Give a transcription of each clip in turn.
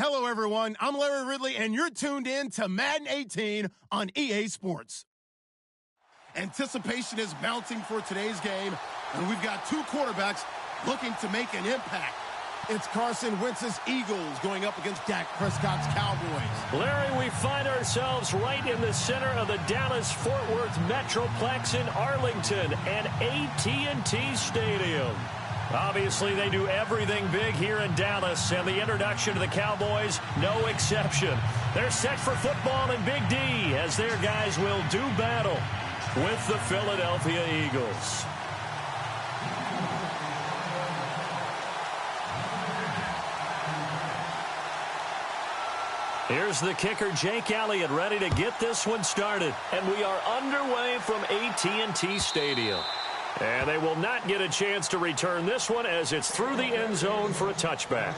Hello, everyone. I'm Larry Ridley, and you're tuned in to Madden 18 on EA Sports. Anticipation is mounting for today's game, and we've got two quarterbacks looking to make an impact. It's Carson Wentz's Eagles going up against Dak Prescott's Cowboys. Larry, we find ourselves right in the center of the Dallas-Fort Worth Metroplex in Arlington and AT&T Stadium. Obviously, they do everything big here in Dallas, and the introduction to the Cowboys, no exception. They're set for football in Big D as their guys will do battle with the Philadelphia Eagles. Here's the kicker, Jake Elliott, ready to get this one started. And we are underway from AT&T Stadium. And they will not get a chance to return this one as it's through the end zone for a touchback.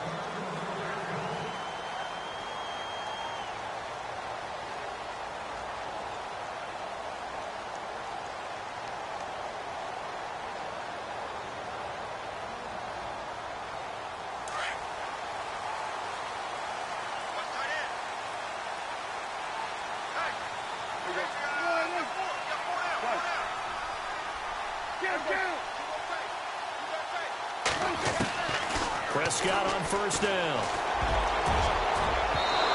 Prescott on first down.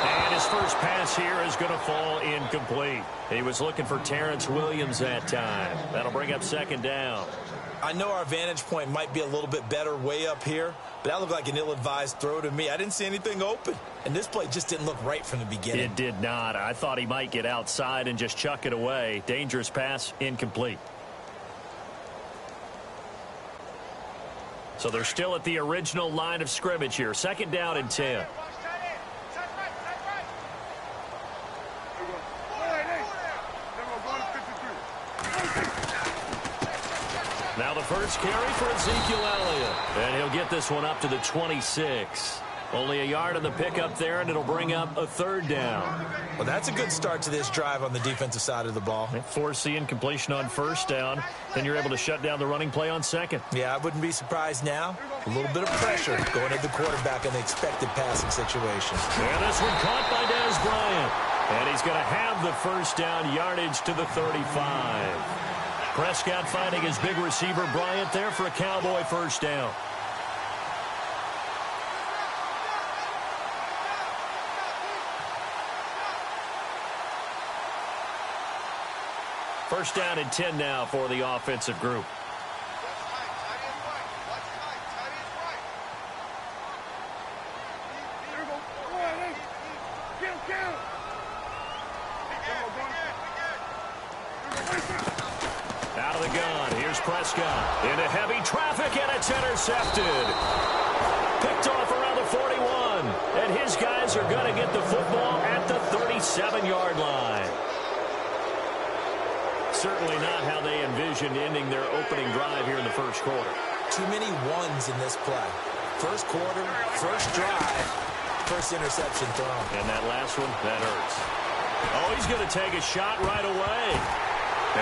And his first pass here is going to fall incomplete. He was looking for Terrence Williams that time. That'll bring up second down. I know our vantage point might be a little bit better way up here, but that looked like an ill-advised throw to me. I didn't see anything open, and this play just didn't look right from the beginning. It did not. I thought he might get outside and just chuck it away. Dangerous pass, incomplete. So they're still at the original line of scrimmage here. Second down and 10. Now the first carry for Ezekiel Elliott. And he'll get this one up to the 26. Only a yard on the pickup there, and it'll bring up a third down. Well, that's a good start to this drive on the defensive side of the ball. Force the incompletion on first down. Then you're able to shut down the running play on second. Yeah, I wouldn't be surprised now. A little bit of pressure going at the quarterback in the expected passing situation. And this one caught by Dez Bryant. And he's going to have the first down yardage to the 35. Prescott finding his big receiver Bryant there for a Cowboy first down. First down and 10 now for the offensive group. Out of the gun, here's Prescott. Into heavy traffic, and it's intercepted. Picked off around the 41. And his guys are going to get the football at the 37-yard line. Certainly not how they envisioned ending their opening drive here in the first quarter. Too many ones in this play. First quarter, first drive, first interception thrown. And that last one, that hurts. Oh, he's going to take a shot right away.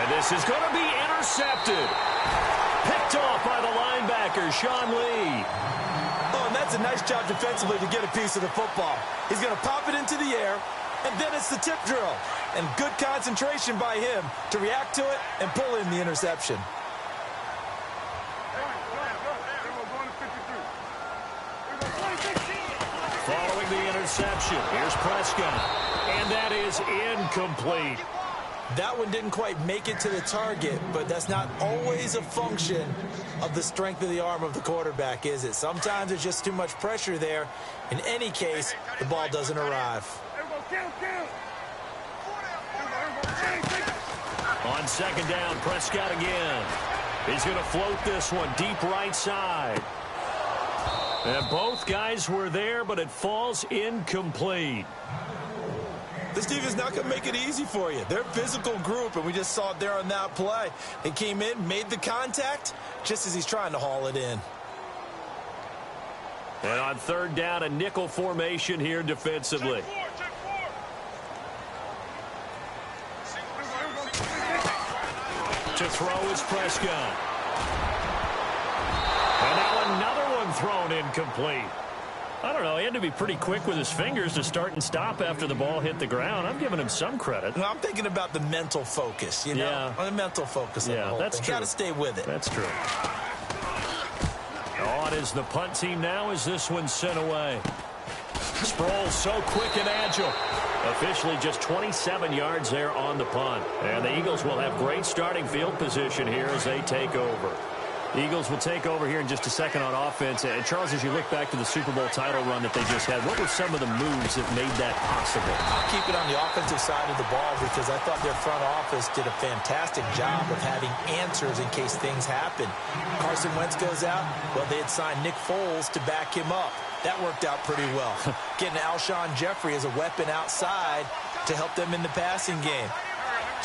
And this is going to be intercepted. Picked off by the linebacker, Sean Lee. Oh, and that's a nice job defensively to get a piece of the football. He's going to pop it into the air, and then it's the tip drill. And good concentration by him to react to it and pull in the interception. Following the interception, here's Prescott. And that is incomplete. That one didn't quite make it to the target, but that's not always a function of the strength of the arm of the quarterback, is it? Sometimes there's just too much pressure there. In any case, the ball doesn't arrive. On second down, Prescott again. He's going to float this one deep right side. And both guys were there, but it falls incomplete. This defense is not going to make it easy for you. They're a physical group, and we just saw it there on that play. They came in, made the contact, just as he's trying to haul it in. And on third down, a nickel formation here defensively. To throw is Prescott. And now another one thrown incomplete. I don't know. He had to be pretty quick with his fingers to start and stop after the ball hit the ground. I'm giving him some credit. Well, I'm thinking about the mental focus, you know? Yeah. On the mental focus. Yeah, that's true. Got to stay with it. That's true. On is the punt team now as this one's sent away. Sproles so quick and agile. Officially just 27 yards there on the punt. And the Eagles will have great starting field position here as they take over. The Eagles will take over here in just a second on offense. And Charles, as you look back to the Super Bowl title run that they just had, what were some of the moves that made that possible? I'll keep it on the offensive side of the ball because I thought their front office did a fantastic job of having answers in case things happen. Carson Wentz goes out. Well, they had signed Nick Foles to back him up. That worked out pretty well. Getting Alshon Jeffrey as a weapon outside to help them in the passing game.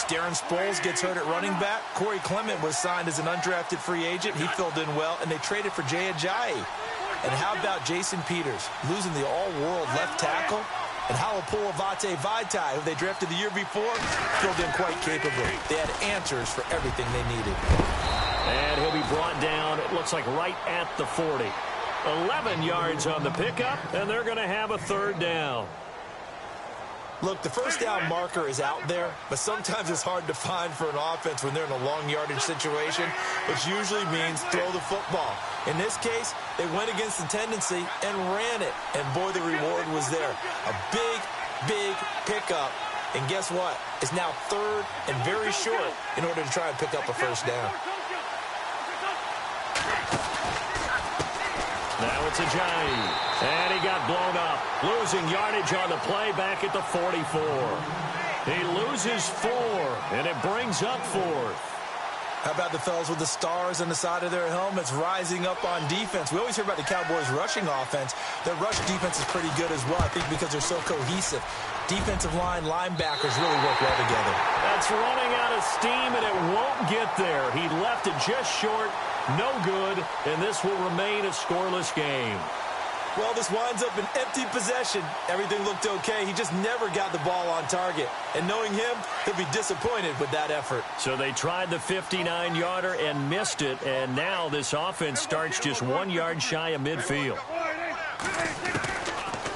Darren Sproles gets hurt at running back. Corey Clement was signed as an undrafted free agent. He filled in well, and they traded for Jay Ajayi. And how about Jason Peters losing the all-world left tackle? And Halapoulivaati Vaitai, who they drafted the year before, filled in quite capably. They had answers for everything they needed. And he'll be brought down, it looks like right at the 40. 11 yards on the pickup, and they're going to have a third down. Look, the first down marker is out there, but sometimes it's hard to find for an offense when they're in a long yardage situation, which usually means throw the football. In this case, they went against the tendency and ran it, and boy, the reward was there. A big, big pickup, and guess what? It's now third and very short in order to try and pick up a first down. Now it's Ajayi. And he got blown up. Losing yardage on the play back at the 44. He loses 4, and it brings up 4th. How about the fellas with the stars on the side of their helmets rising up on defense? We always hear about the Cowboys' rushing offense. Their rush defense is pretty good as well, I think, because they're so cohesive. Defensive line, linebackers really work well together. That's running out of steam, and it won't get there. He left it just short. No good, and this will remain a scoreless game. Well, this winds up an empty possession. Everything looked okay. He just never got the ball on target. And knowing him, he'll be disappointed with that effort. So they tried the 59-yarder and missed it, and now this offense starts just 1 yard shy of midfield.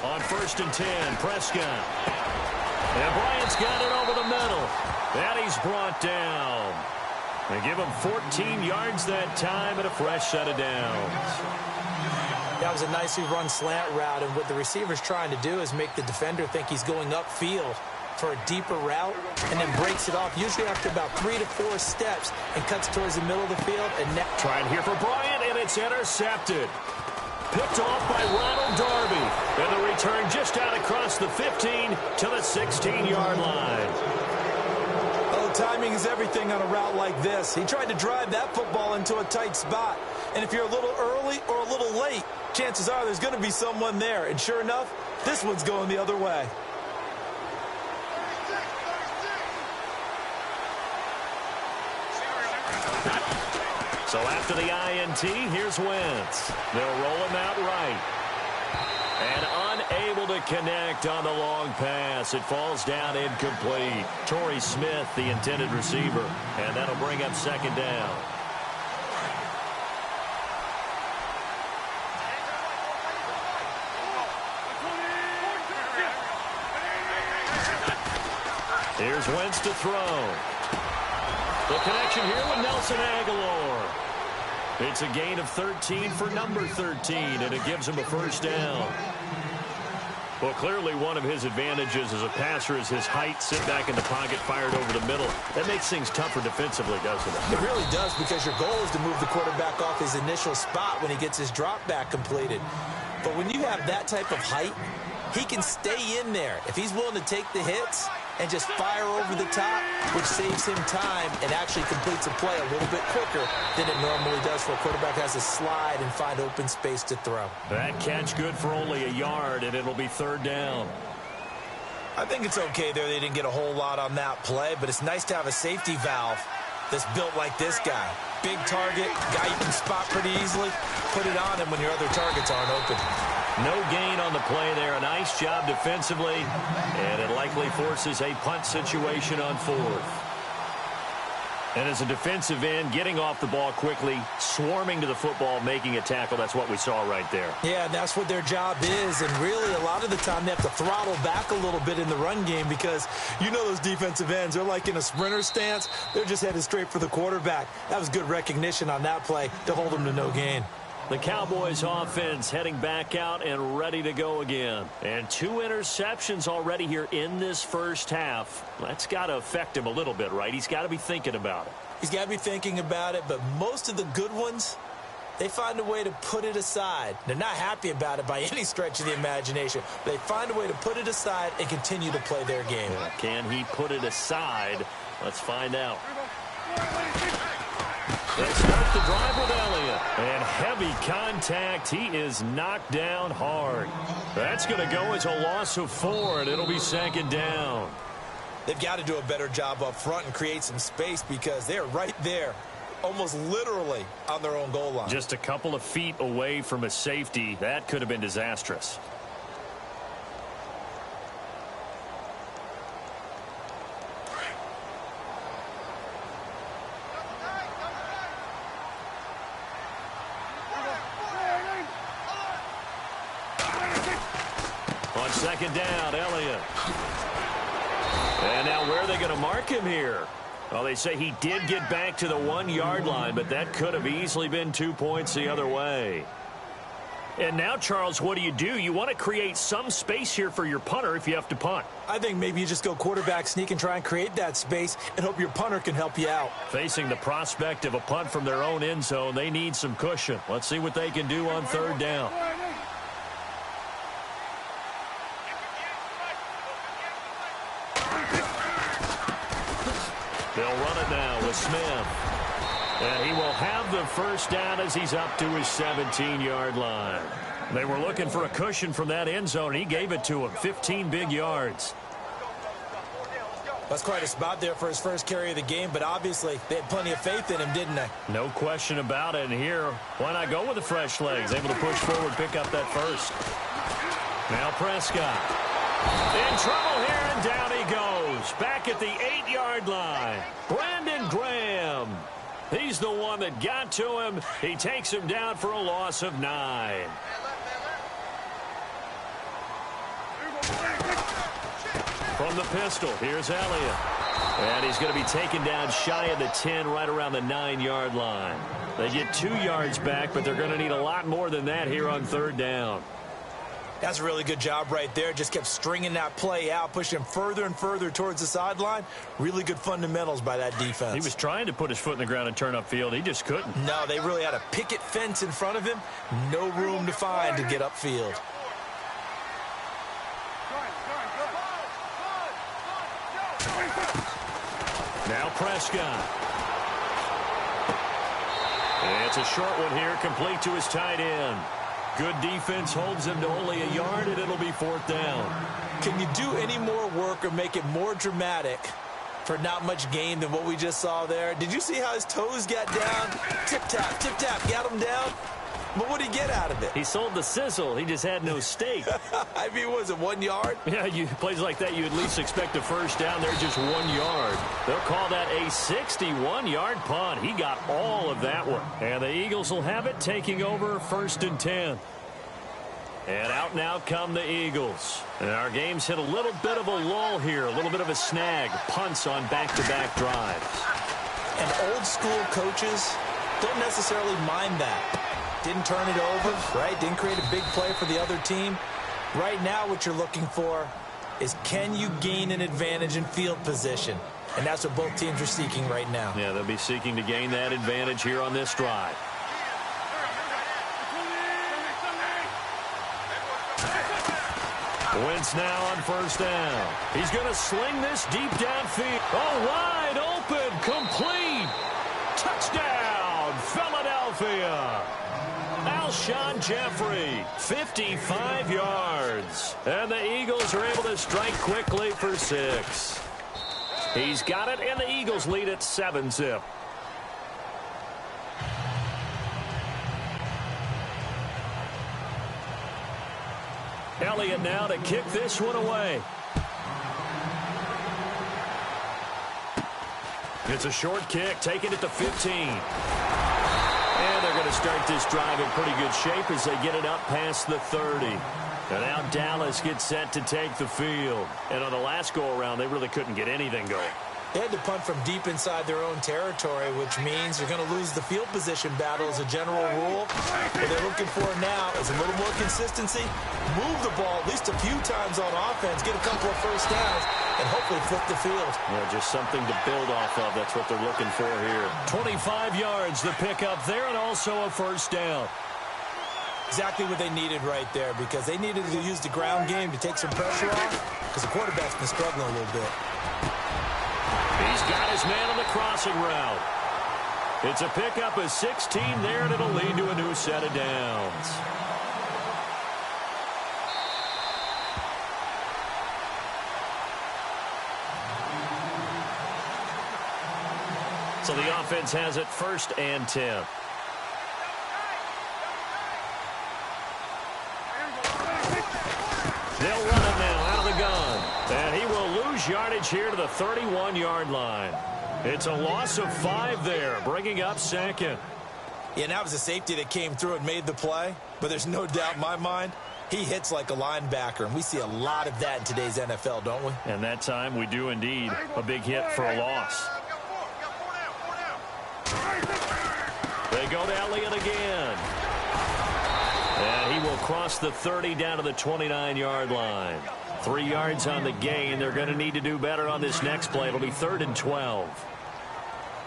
On 1st and 10, Prescott. And Bryant's got it over the middle. And he's brought down. They give him 14 yards that time and a fresh set of downs. That was a nicely run slant route, and what the receiver's trying to do is make the defender think he's going upfield for a deeper route and then breaks it off, usually after about 3 to 4 steps, and cuts towards the middle of the field. And now trying here for Bryant, and it's intercepted. Picked off by Ronald Darby. And the return just out across the 15 to the 16-yard line. Oh, timing is everything on a route like this. He tried to drive that football into a tight spot. And if you're a little early or a little late, chances are there's going to be someone there. And sure enough, this one's going the other way. So after the INT, here's Wentz. They'll roll him out right. And unable to connect on the long pass. It falls down incomplete. Torrey Smith, the intended receiver. And that'll bring up 2nd down. Here's Wentz to throw. The connection here with Nelson Aguilar. It's a gain of 13 for number 13, and it gives him a first down. Well, clearly one of his advantages as a passer is his height, sit back in the pocket, fired over the middle. That makes things tougher defensively, doesn't it? It really does, because your goal is to move the quarterback off his initial spot when he gets his drop back completed. But when you have that type of height, he can stay in there. If he's willing to take the hits and just fire over the top, which saves him time and actually completes a play a little bit quicker than it normally does for a quarterback has to slide and find open space to throw. That catch good for only a yard, and it'll be 3rd down. I think it's okay there. They didn't get a whole lot on that play, but it's nice to have a safety valve that's built like this guy. Big target, guy you can spot pretty easily. Put it on him when your other targets aren't open. No gain on the play there. A nice job defensively, and it likely forces a punt situation on 4th. And as a defensive end, getting off the ball quickly, swarming to the football, making a tackle, that's what we saw right there. Yeah, that's what their job is. And really, a lot of the time, they have to throttle back a little bit in the run game because you know those defensive ends, they're like in a sprinter stance. They're just headed straight for the quarterback. That was good recognition on that play to hold them to no gain. The Cowboys offense heading back out and ready to go again. And 2 interceptions already here in this first half. That's got to affect him a little bit, right? He's got to be thinking about it. He's got to be thinking about it, but most of the good ones, they find a way to put it aside. They're not happy about it by any stretch of the imagination. They find a way to put it aside and continue to play their game. Can he put it aside? Let's find out. Let's start the drive with Elliott. And heavy contact. He is knocked down hard. That's going to go as a loss of 4, and it'll be 2nd down. They've got to do a better job up front and create some space because they're right there, almost literally on their own goal line. Just a couple of feet away from a safety. That could have been disastrous. On 2nd down, Elliott. And now where are they going to mark him here? Well, they say he did get back to the 1-yard line, but that could have easily been 2 points the other way. And now, Charles, what do? You want to create some space here for your punter if you have to punt. I think maybe you just go quarterback sneak and try and create that space and hope your punter can help you out. Facing the prospect of a punt from their own end zone, they need some cushion. Let's see what they can do on 3rd down. They'll run it now with Smith. And he will have the 1st down as he's up to his 17-yard line. They were looking for a cushion from that end zone, and he gave it to him. 15 big yards. That's quite a spot there for his first carry of the game, but obviously they had plenty of faith in him, didn't they? No question about it. And here, why not go with the fresh legs? Able to push forward, pick up that 1st. Now Prescott. In trouble here, and down he goes. Back at the 8-yard line. Brandon Graham. He's the one that got to him. He takes him down for a loss of 9. From the pistol, here's Elliott. And he's going to be taken down shy of the 10, right around the 9-yard line. They get 2 yards back, but they're going to need a lot more than that here on 3rd down. That's a really good job right there. Just kept stringing that play out, pushing him further and further towards the sideline. Really good fundamentals by that defense. He was trying to put his foot in the ground and turn upfield. He just couldn't. No, they really had a picket fence in front of him. No room to find to get upfield. Now Prescott. And it's a short one here, complete to his tight end. Good defense holds him to only a yard, and it'll be 4th down. Can you do any more work or make it more dramatic for not much gain than what we just saw there? Did you see how his toes got down? Tip-tap, got him down. But what did he get out of it? He sold the sizzle. He just had no steak. I mean, was it 1 yard? Yeah, plays like that, you at least expect a 1st down. They're just 1 yard. They'll call that a 61-yard punt. He got all of that one. And the Eagles will have it, taking over 1st and 10. And out now come the Eagles. And our game's hit a little bit of a lull here, a little bit of a snag. Punts on back-to-back drives. And old-school coaches don't necessarily mind that. Didn't turn it over, right? Didn't create a big play for the other team. Right now, what you're looking for is, can you gain an advantage in field position? And that's what both teams are seeking right now. Yeah, they'll be seeking to gain that advantage here on this drive. Wentz now on 1st down. He's going to sling this deep downfield. Oh, wide open, complete. Touchdown, Philadelphia. Alshon Jeffrey, 55 yards. And the Eagles are able to strike quickly for 6. He's got it, and the Eagles lead at 7-zip. Elliott now to kick this one away. It's a short kick, taking it to 15. And they're going to start this drive in pretty good shape as they get it up past the 30. And now Dallas gets set to take the field. And on the last go-around, they really couldn't get anything going. They had to punt from deep inside their own territory, which means you're going to lose the field position battle as a general rule. What they're looking for now is a little more consistency, move the ball at least a few times on offense, get a couple of first downs, and hopefully flip the field. Yeah, just something to build off of. That's what they're looking for here. 25 yards, the pickup there, and also a first down. Exactly what they needed right there, because they needed to use the ground game to take some pressure off, because the quarterback's been struggling a little bit. He's got his man on the crossing route. It's a pickup of 16 there, and it'll lead to a new set of downs. So the offense has it 1st and 10. They'll run it now out of the gun. And he will lose yardage here to the 31-yard line. It's a loss of 5 there, bringing up 2nd. Yeah, and that was a safety that came through and made the play. But there's no doubt in my mind, he hits like a linebacker. And we see a lot of that in today's NFL, don't we? And that time we do indeed. A big hit for a loss. They go to Elliott again. And he will cross the 30 down to the 29-yard line. 3 yards on the gain. They're going to need to do better on this next play. It'll be 3rd and 12.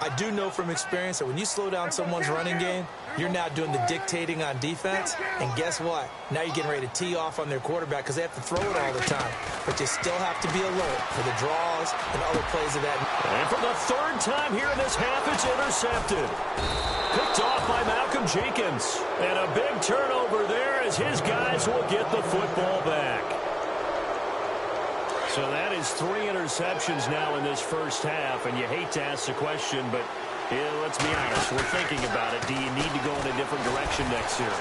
I do know from experience that when you slow down someone's running game, you're now doing the dictating on defense. And guess what? Now you're getting ready to tee off on their quarterback because they have to throw it all the time. But you still have to be alert for the draws and other plays of that. And for the 3rd time here in this half, it's intercepted. Picked off by Malcolm Jenkins. And a big turnover there as his guys will get the football back. So that is 3 interceptions now in this first half. And you hate to ask the question, but let's be honest. We're thinking about it. Do you need to go in a different direction next series?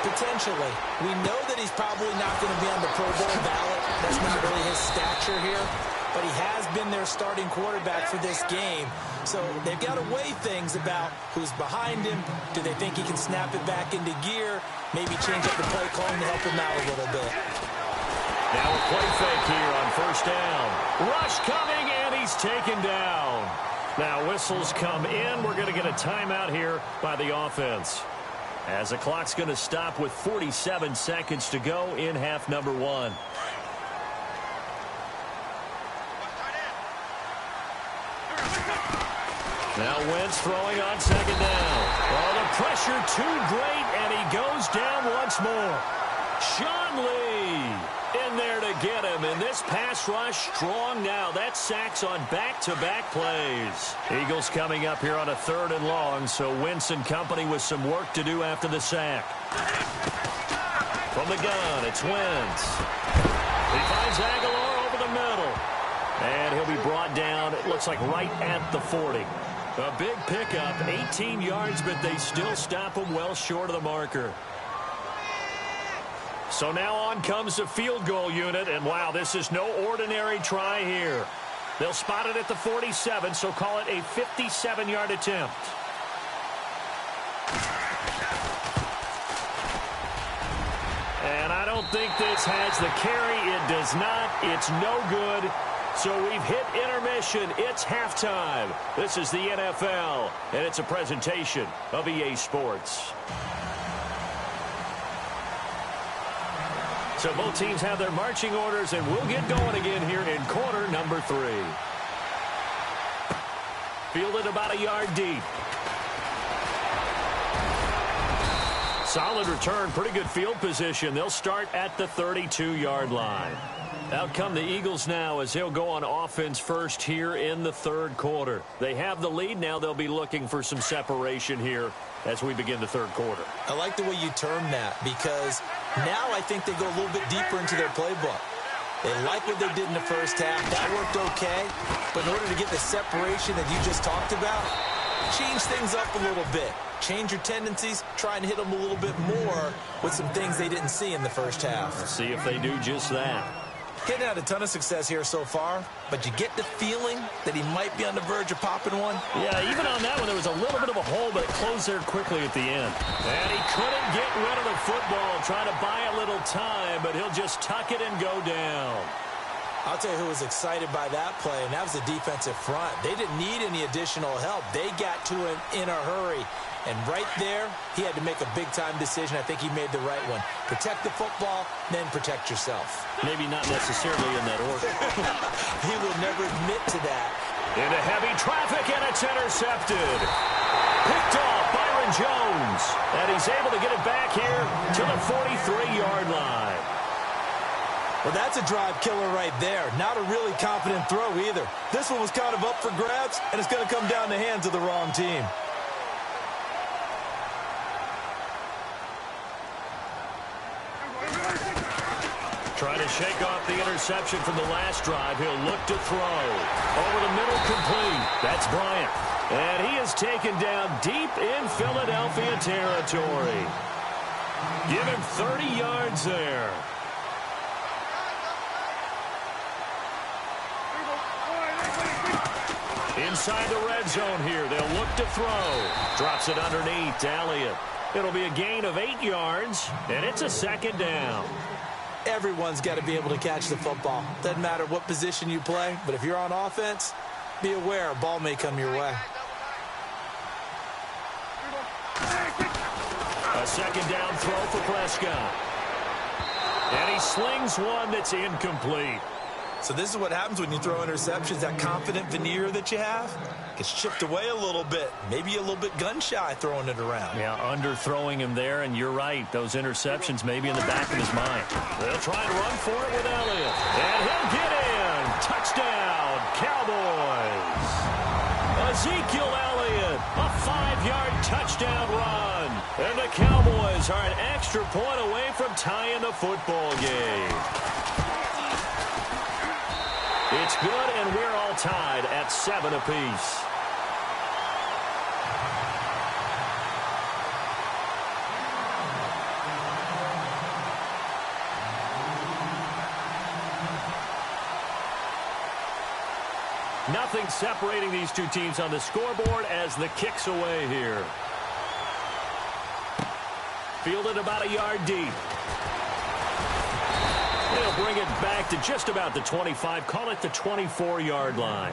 Potentially. We know that he's probably not going to be on the Pro Bowl ballot. That's not really his stature here. But he has been their starting quarterback for this game. So they've got to weigh things about who's behind him. Do they think he can snap it back into gear? Maybe change up the play calling to help him out a little bit. Now a play fake here on 1st down. Rush coming, and he's taken down. Now whistles come in. We're going to get a timeout here by the offense, as the clock's going to stop with 47 seconds to go in half number 1. Now Wentz throwing on 2nd down. Oh, the pressure too great, and he goes down once more. Sean Lee in there to get him, and this pass rush strong now. That's sacks on back-to-back plays. Eagles coming up here on a 3rd and long, so Wentz and company with some work to do after the sack. From the gun, it's Wentz. He finds Aguilar over the middle, and he'll be brought down, it looks like right at the 40. A big pickup, 18 yards, but they still stop him well short of the marker. So now on comes the field goal unit, and wow, this is no ordinary try here. They'll spot it at the 47, so call it a 57-yard attempt. And I don't think this has the carry. It does not. It's no good. So we've hit intermission. It's halftime. This is the NFL, and it's a presentation of EA Sports. So both teams have their marching orders, and we'll get going again here in quarter number 3. Fielded about a yard deep. Solid return, pretty good field position. They'll start at the 32-yard line. Out come the Eagles now as they'll go on offense first here in the 3rd quarter. They have the lead. Now they'll be looking for some separation here as we begin the 3rd quarter. I like the way you term that, because now I think they go a little bit deeper into their playbook. They like what they did in the first half. That worked okay. But in order to get the separation that you just talked about, change things up a little bit. Change your tendencies. Try and hit them a little bit more with some things they didn't see in the first half. Let's see if they do just that. Getting had a ton of success here so far, but you get the feeling that he might be on the verge of popping one. Yeah, even on that one, there was a little bit of a hole, but it closed there quickly at the end. And he couldn't get rid of the football, trying to buy a little time, but he'll just tuck it and go down. I'll tell you who was excited by that play, and that was the defensive front. They didn't need any additional help. They got to him in a hurry. And right there, he had to make a big-time decision. I think he made the right one. Protect the football, then protect yourself. Maybe not necessarily in that order. He will never admit to that. Into heavy traffic, and it's intercepted. Picked off Byron Jones. And he's able to get it back here to the 43-yard line. Well, that's a drive killer right there. Not a really confident throw either. This one was kind of up for grabs, and it's going to come down the hands of the wrong team. Trying to shake off the interception from the last drive. He'll look to throw. Over the middle, complete. That's Bryant. And he is taken down deep in Philadelphia territory. Give him 30 yards there. Inside the red zone here. They'll look to throw. Drops it underneath to Elliott. It'll be a gain of 8 yards, and it's a second down. Everyone's got to be able to catch the football. Doesn't matter what position you play, but if you're on offense, be aware a ball may come your way. A second down throw for Prescott. And he slings one that's incomplete. So this is what happens when you throw interceptions. That confident veneer that you have gets chipped away a little bit. Maybe a little bit gun-shy throwing it around. Yeah, underthrowing him there, and you're right. Those interceptions may be in the back of his mind. They'll try and run for it with Elliott. And he'll get in. Touchdown, Cowboys. Ezekiel Elliott, a 5-yard touchdown run. And the Cowboys are an extra point away from tying the football game. It's good, and we're all tied at 7 apiece. Nothing separating these two teams on the scoreboard as the kick's away here. Fielded about a yard deep. They'll bring it back to just about the 25. Call it the 24-yard line.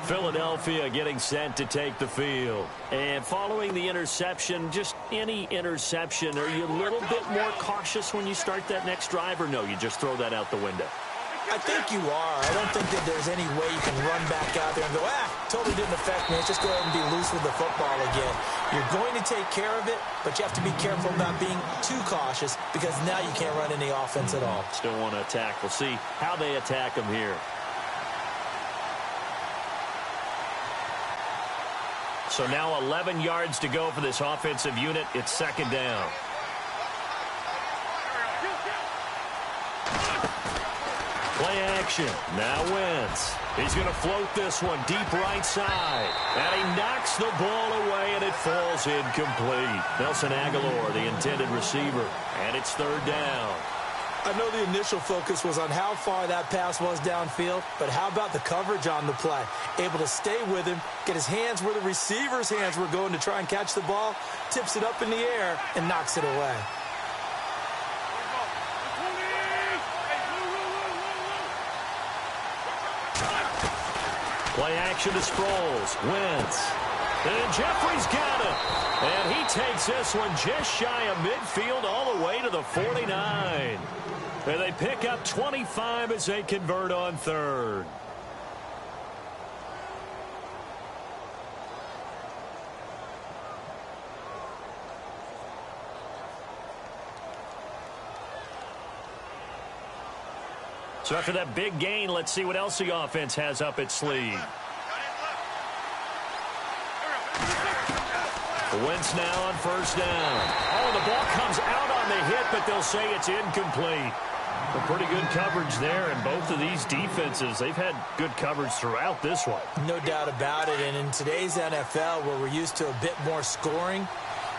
Philadelphia getting set to take the field. And following the interception, just any interception, are you a little bit more cautious when you start that next drive, or no, you just throw that out the window? I think you are. I don't think that there's any way you can run back out there and go, totally didn't affect me. Let's just go ahead and be loose with the football again. You're going to take care of it, but you have to be careful about being too cautious because now you can't run any offense at all. Still want to attack. We'll see how they attack them here. So now 11 yards to go for this offensive unit. It's second down. Play action. Now Wentz. He's going to float this one deep right side. And he knocks the ball away, and it falls incomplete. Nelson Aguilar, the intended receiver. And it's third down. I know the initial focus was on how far that pass was downfield, but how about the coverage on the play? Able to stay with him, get his hands where the receiver's hands were going to try and catch the ball, tips it up in the air, and knocks it away. Play action to Sproles. Wentz. And Jeffrey's got it. And he takes this one just shy of midfield all the way to the 49. And they pick up 25 as they convert on third. So after that big gain, let's see what else the offense has up its sleeve. Wentz now on first down. Oh, the ball comes out on the hit, but they'll say it's incomplete. A pretty good coverage there, and both of these defenses, they've had good coverage throughout this one. No doubt about it, and in today's NFL, where we're used to a bit more scoring,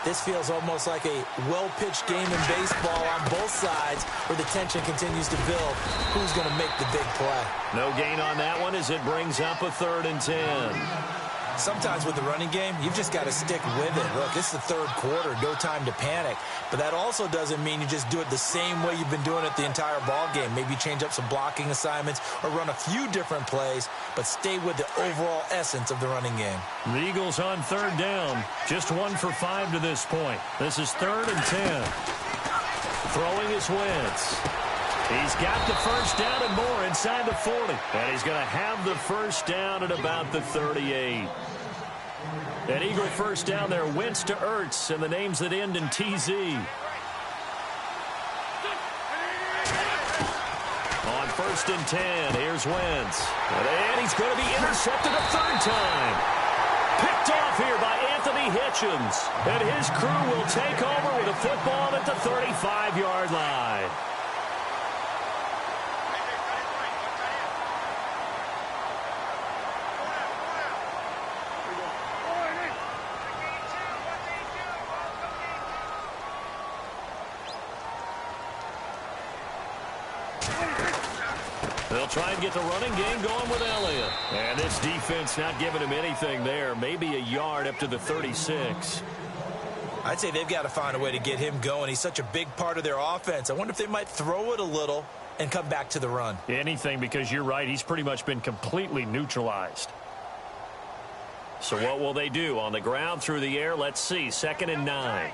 this feels almost like a well-pitched game in baseball on both sides where the tension continues to build. Who's going to make the big play? No gain on that one as it brings up a 3rd and 10. Sometimes with the running game, you've just got to stick with it. Look, it's the 3rd quarter, no time to panic. But that also doesn't mean you just do it the same way you've been doing it the entire ball game. Maybe change up some blocking assignments or run a few different plays, but stay with the overall essence of the running game. The Eagles on 3rd down, just 1 for 5 to this point. This is 3rd and 10. Throwing is Wentz. He's got the first down and more inside the 40. And he's going to have the first down at about the 38. An Eagle first down there, Wentz to Ertz, and the names that end in TZ. On 1st and 10, here's Wentz. And he's going to be intercepted a 3rd time. Picked off here by Anthony Hitchens. And his crew will take over with a football at the 35-yard line. They'll try and get the running game going with Elliott. And this defense not giving him anything there. Maybe a yard up to the 36. I'd say they've got to find a way to get him going. He's such a big part of their offense. I wonder if they might throw it a little and come back to the run. Anything, because you're right. He's pretty much been completely neutralized. So what will they do? On the ground, through the air, let's see. 2nd and 9.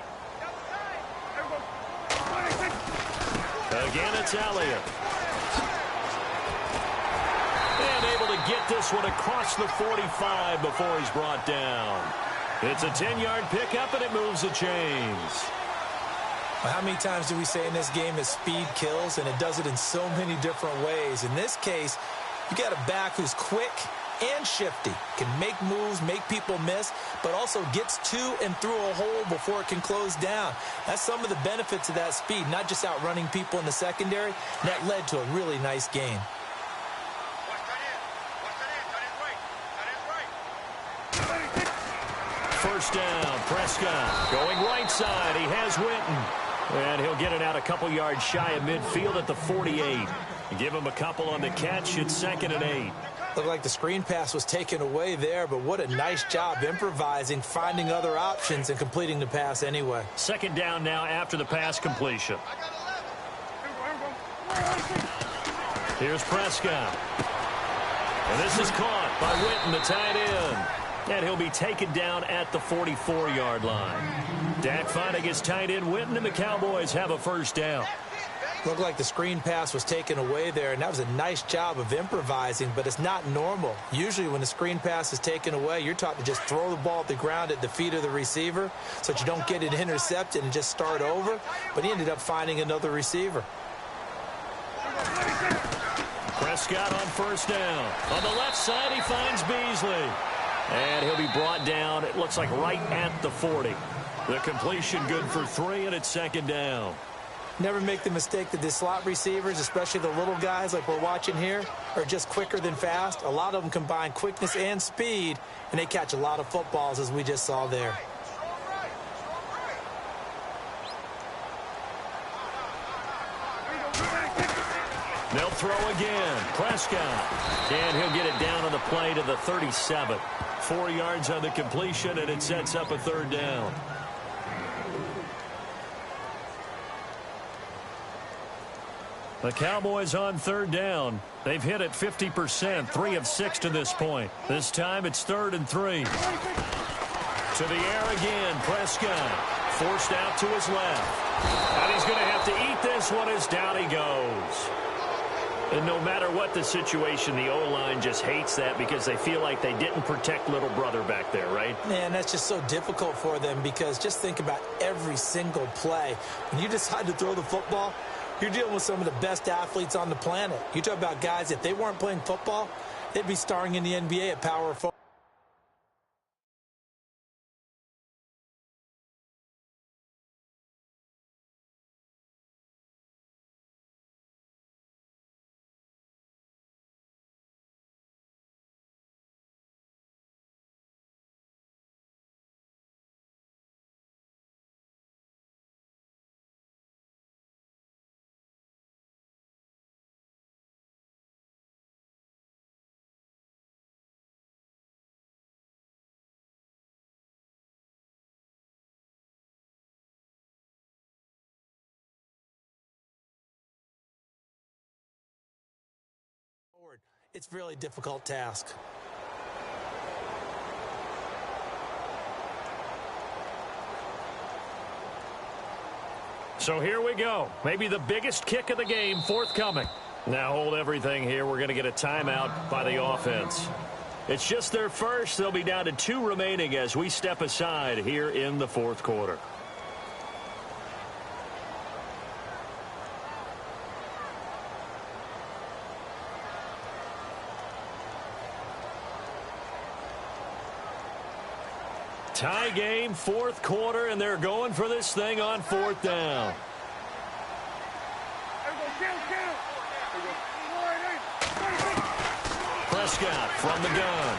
Again, it's Elliott. And able to get this one across the 45 before he's brought down. It's a 10-yard pickup, and it moves the chains. Well, how many times do we say in this game that speed kills, and it does it in so many different ways? In this case, you got a back who's quick and shifty, can make moves, make people miss, but also gets to and through a hole before it can close down. That's some of the benefits of that speed, not just outrunning people in the secondary. And that led to a really nice gain. First down, Prescott going right side. He has Witten. And he'll get it out a couple yards shy of midfield at the 48. Give him a couple on the catch. It's 2nd and 8. Looked like the screen pass was taken away there, but what a nice job improvising, finding other options, and completing the pass anyway. 2nd down now after the pass completion. Here's Prescott. And this is caught by Witten, the tight end. And he'll be taken down at the 44-yard line. Dak finding his tight end Witten, and the Cowboys have a first down. Looked like the screen pass was taken away there, and that was a nice job of improvising, but it's not normal. Usually when the screen pass is taken away, you're taught to just throw the ball at the ground at the feet of the receiver so that you don't get it intercepted and just start over, but he ended up finding another receiver. Prescott on first down. On the left side, he finds Beasley. And he'll be brought down, it looks like right at the 40. The completion good for 3, and it's 2nd down. Never make the mistake that the slot receivers, especially the little guys like we're watching here, are just quicker than fast. A lot of them combine quickness and speed, and they catch a lot of footballs, as we just saw there. They'll throw again. Prescott. And he'll get it down on the play to the 37. 4 yards on the completion, and it sets up a 3rd down. The Cowboys on 3rd down. They've hit it 50%, 3 of 6 to this point. This time it's 3rd and 3. To the air again, Prescott. Forced out to his left. And he's going to have to eat this one as down he goes. And no matter what the situation, the O-line just hates that because they feel like they didn't protect little brother back there, right? Man, that's just so difficult for them because just think about every single play. When you decide to throw the football, you're dealing with some of the best athletes on the planet. You talk about guys, if they weren't playing football, they'd be starring in the NBA at power forward. it's a really difficult task. So here we go. Maybe the biggest kick of the game forthcoming. Now hold everything here. We're going to get a timeout by the offense. It's just their first. They'll be down to 2 remaining as we step aside here in the fourth quarter. Tie game, fourth quarter, and they're going for this thing on 4th down. Prescott from the gun.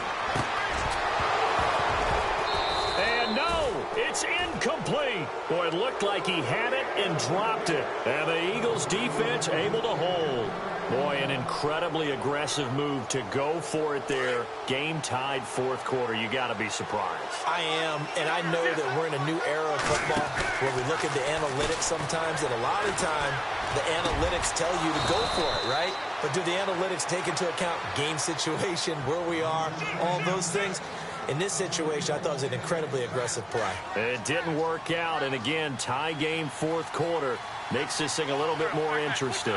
And no, it's incomplete. Boy, it looked like he had it and dropped it. And the Eagles defense able to hold. Boy, an incredibly aggressive move to go for it there. Game tied, fourth quarter. You got to be surprised. I am, and I know that we're in a new era of football where we look at the analytics sometimes, and a lot of the time the analytics tell you to go for it, right? But do the analytics take into account game situation, where we are, all those things? In this situation, I thought it was an incredibly aggressive play. It didn't work out, and again, tie game, fourth quarter. Makes this thing a little bit more interesting.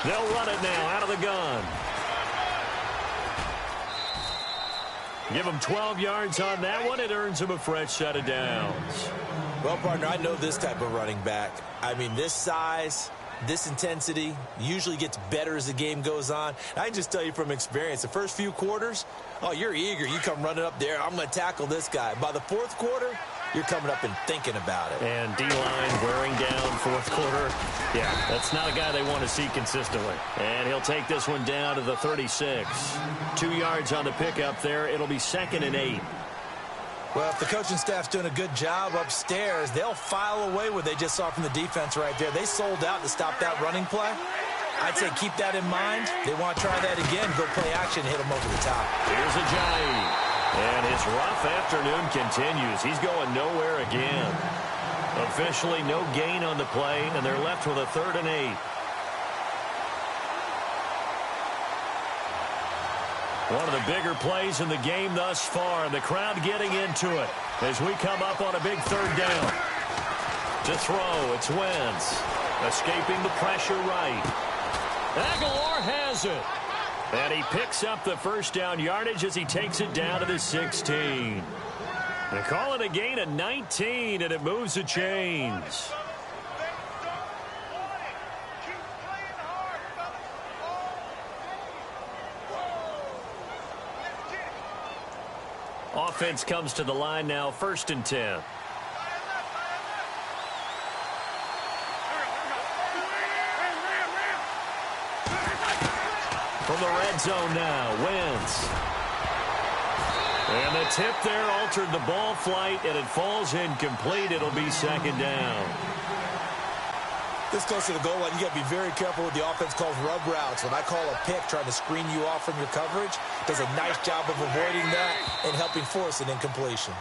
They'll run it now out of the gun. Give them 12 yards on that one. It earns them a fresh set of downs. Well, partner, I know this type of running back. I mean, this size, this intensity usually gets better as the game goes on. I can just tell you from experience, the first few quarters, oh, you're eager. You come running up there. I'm going to tackle this guy. By the fourth quarter, you're coming up and thinking about it. And D-line wearing down fourth quarter. Yeah, that's not a guy they want to see consistently. And he'll take this one down to the 36. 2 yards on the pickup there. It'll be 2nd and 8. Well, if the coaching staff's doing a good job upstairs, they'll file away what they just saw from the defense right there. They sold out to stop that running play. I'd say keep that in mind. They want to try that again, go play action, hit them over the top. Here's Ajayi. And his rough afternoon continues. He's going nowhere again. Officially no gain on the play, and they're left with a 3rd and 8. One of the bigger plays in the game thus far, and the crowd getting into it as we come up on a big 3rd down. To throw, it's Wentz. Escaping the pressure right. Aguilar has it. And he picks up the first down yardage as he takes it down to the 16. They call it a gain of 19, and it moves the chains. Offense comes to the line now, 1st and 10. From the red zone now, Wentz. And the tip there altered the ball flight, and it falls incomplete. It'll be 2nd down. This close to the goal line, you got to be very careful with the offense calls rub routes. When I call a pick trying to screen you off from your coverage, does a nice job of avoiding that and helping force an incompletion.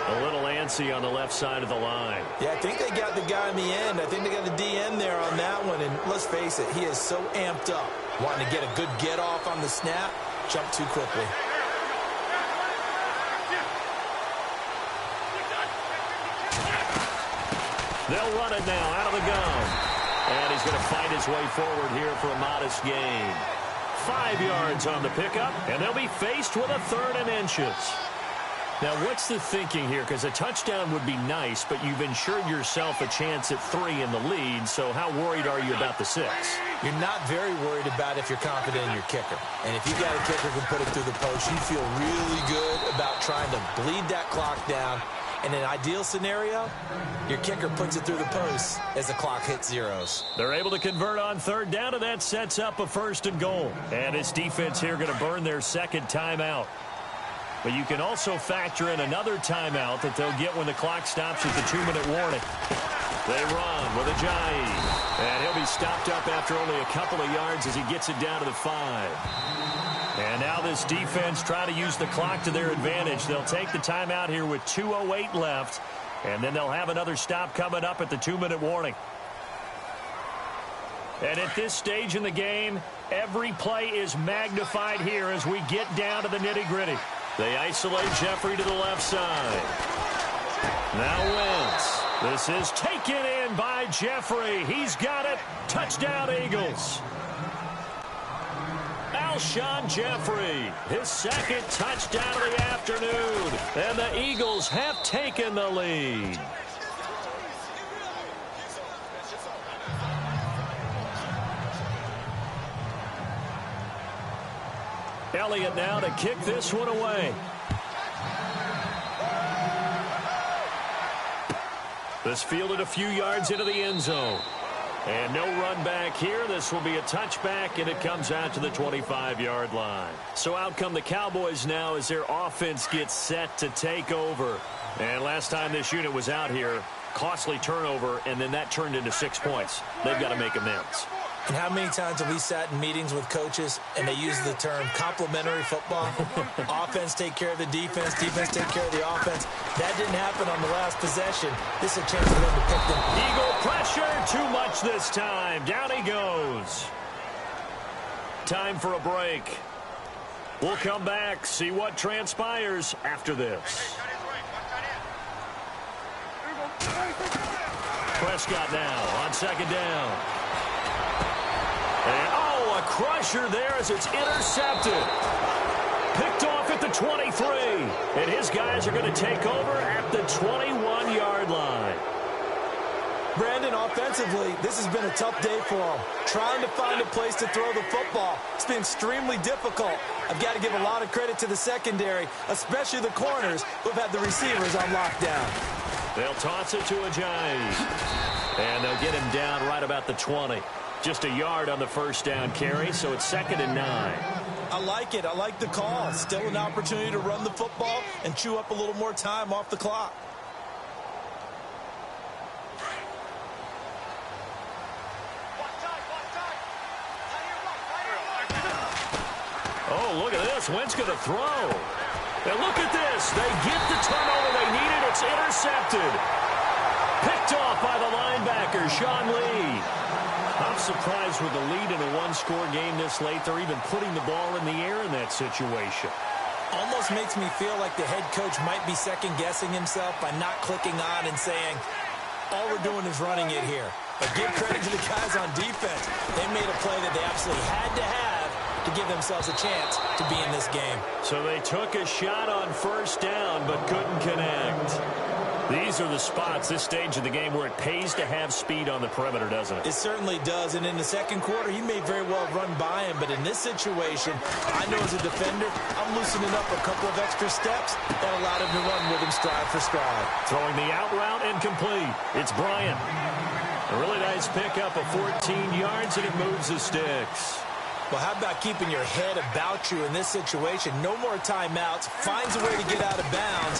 A little antsy on the left side of the line. Yeah, I think they got the guy in the end. I think they got the DN there on that one. And let's face it, he is so amped up, wanting to get a good get off on the snap, jump too quickly. They'll run it now out of the gun. And he's going to fight his way forward here for a modest gain. 5 yards on the pickup, and they'll be faced with a 3rd and inches. Now, what's the thinking here? Because a touchdown would be nice, but you've ensured yourself a chance at 3 in the lead, so how worried are you about the 6? You're not very worried about if you're confident in your kicker. And if you got a kicker who can put it through the post, you feel really good about trying to bleed that clock down. In an ideal scenario, your kicker puts it through the post as the clock hits zeros. They're able to convert on 3rd down, and that sets up a 1st and goal. And this defense here going to burn their 2nd timeout. But you can also factor in another timeout that they'll get when the clock stops at the 2-minute warning. They run with Ajayi. And he'll be stopped up after only a couple of yards as he gets it down to the 5. And now this defense try to use the clock to their advantage. They'll take the timeout here with 2:08 left. And then they'll have another stop coming up at the 2-minute warning. And at this stage in the game, every play is magnified here as we get down to the nitty-gritty. They isolate Jeffrey to the left side. Now Wentz. This is taken in by Jeffrey. He's got it. Touchdown, Eagles. Alshon Jeffrey, his second touchdown of the afternoon. And the Eagles have taken the lead. Elliott now to kick this one away. This fielded a few yards into the end zone. And no run back here. This will be a touchback, and it comes out to the 25-yard line. So out come the Cowboys now as their offense gets set to take over. And last time this unit was out here, costly turnover, and then that turned into 6 points. They've got to make amends. And how many times have we sat in meetings with coaches and they use the term complementary football? Offense take care of the defense, defense take care of the offense. That didn't happen on the last possession. This is a chance for them to pick them. Eagle pressure, too much this time. Down he goes. Time for a break. We'll come back, see what transpires after this. Prescott now on second down. And, oh, a crusher there as it's intercepted. Picked off at the 23. And his guys are going to take over at the 21-yard line. Brandon, offensively, this has been a tough day for him. Trying to find a place to throw the football. It's been extremely difficult. I've got to give a lot of credit to the secondary, especially the corners who've had the receivers on lockdown. They'll toss it to Ajayi. And they'll get him down right about the 20. Just a yard on the first down carry, so it's 2nd and 9. I like it. I like the call. Still an opportunity to run the football and chew up a little more time off the clock. Oh, look at this. Wentz going to throw. And look at this. They get the turnover they needed. It's intercepted. Picked off by the linebacker, Sean Lee. I'm surprised with the lead in a one-score game this late. They're even putting the ball in the air in that situation. Almost makes me feel like the head coach might be second-guessing himself by not clicking on and saying, all we're doing is running it here. But give credit to the guys on defense. They made a play that they absolutely had to have to give themselves a chance to be in this game. So they took a shot on first down but couldn't connect. These are the spots, this stage of the game, where it pays to have speed on the perimeter, doesn't it? It certainly does. And in the second quarter, he may very well run by him. But in this situation, I know as a defender, I'm loosening up a couple of extra steps that allowed him to run with him stride for stride. Throwing the out route and complete. It's Bryant. A really nice pickup of 14 yards, and it moves the sticks. Well, how about keeping your head about you in this situation? No more timeouts. Finds a way to get out of bounds.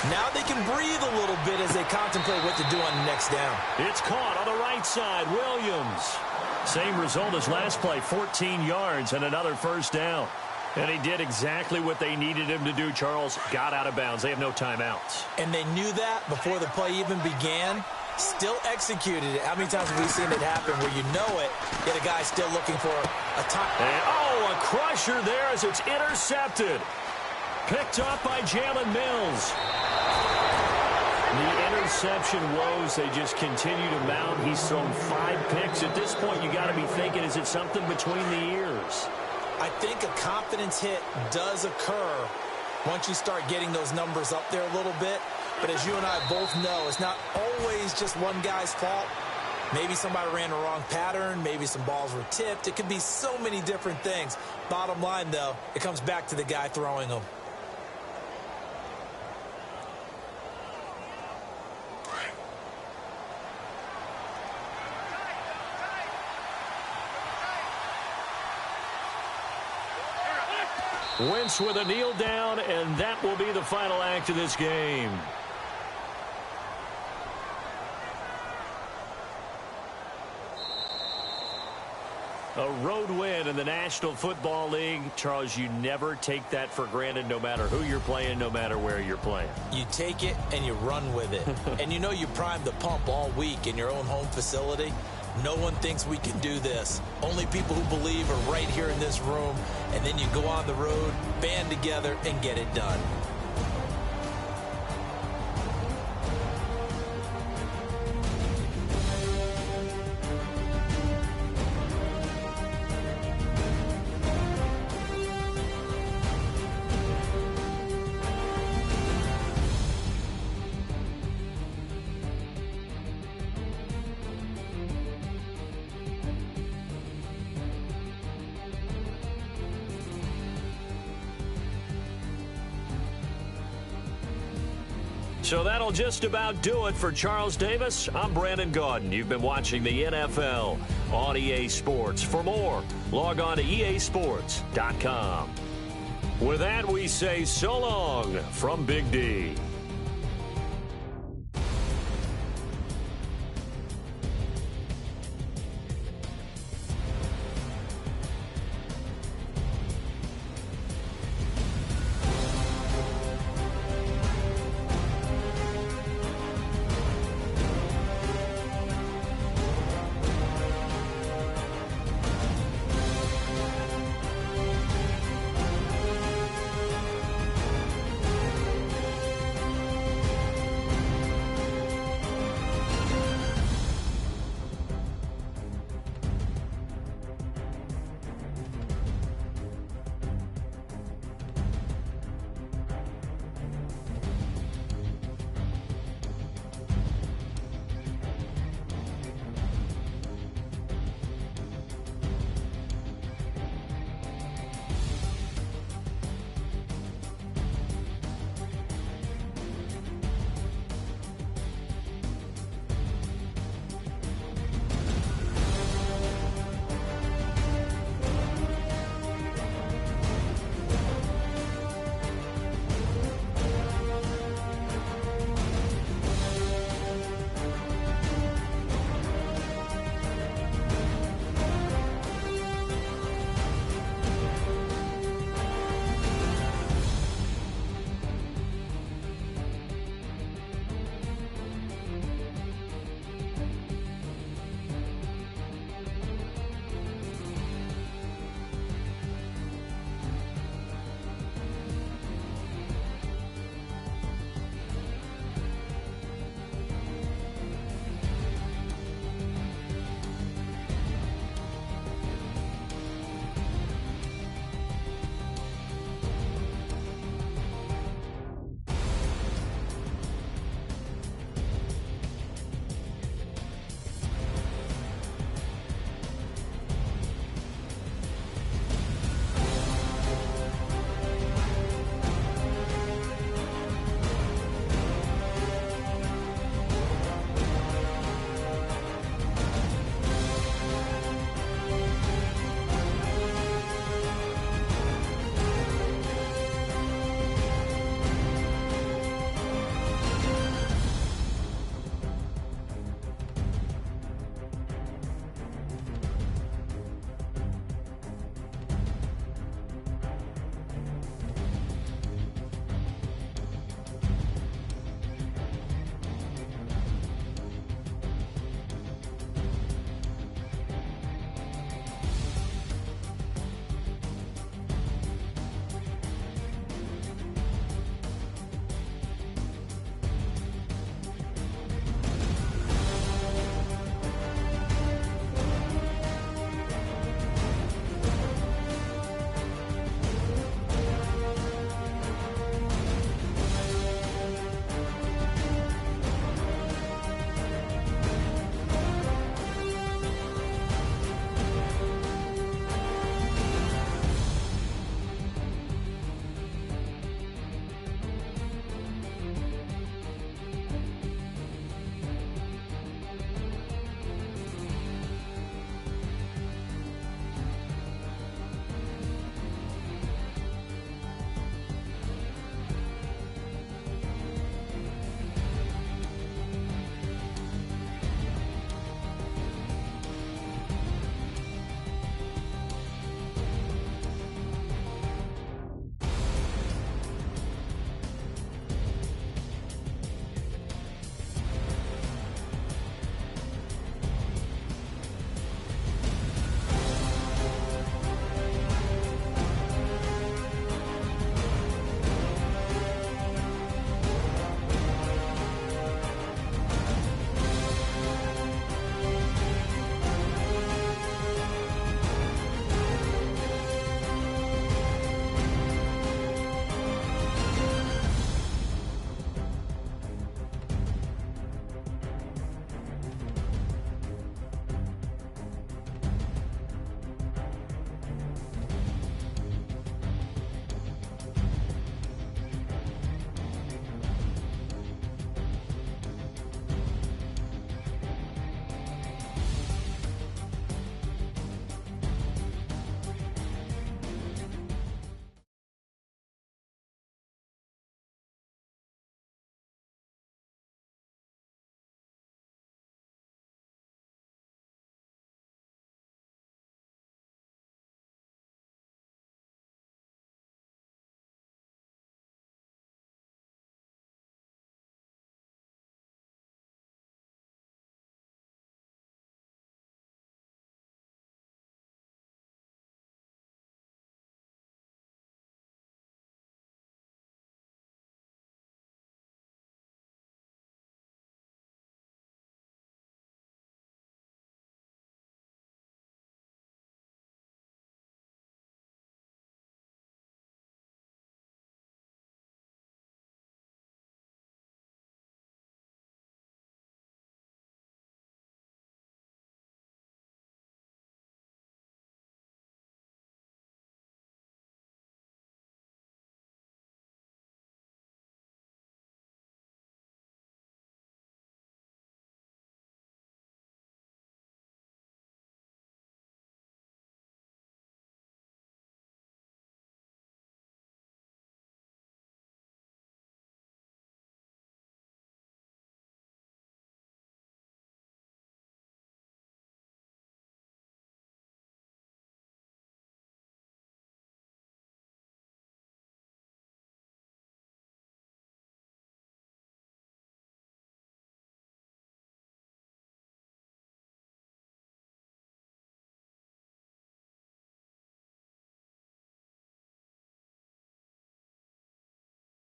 Now they can breathe a little bit as they contemplate what to do on the next down. It's caught on the right side. Williams. Same result as last play, 14 yards and another first down. And he did exactly what they needed him to do, Charles. Got out of bounds. They have no timeouts. And they knew that before the play even began. Still executed it. How many times have we seen it happen where you know it, yet a guy still looking for a time? And, oh, a crusher there as it's intercepted. Picked up by Jalen Mills. The interception woes, they just continue to mount. He's thrown 5 picks. At this point, you got to be thinking, is it something between the ears? I think a confidence hit does occur once you start getting those numbers up there a little bit. But as you and I both know, it's not always just one guy's fault. Maybe somebody ran the wrong pattern. Maybe some balls were tipped. It could be so many different things. Bottom line, though, it comes back to the guy throwing them. Wentz with a kneel down, and that will be the final act of this game. A road win in the National Football League. Charles, you never take that for granted, no matter who you're playing, no matter where you're playing. You take it and you run with it. And you know you primed the pump all week in your own home facility. No one thinks we can do this. Only people who believe are right here in this room. And then you go on the road, band together, and get it done. So that'll just about do it for Charles Davis. I'm Brandon Gaudin. You've been watching the NFL on EA Sports. For more, log on to easports.com. With that, we say so long from Big D.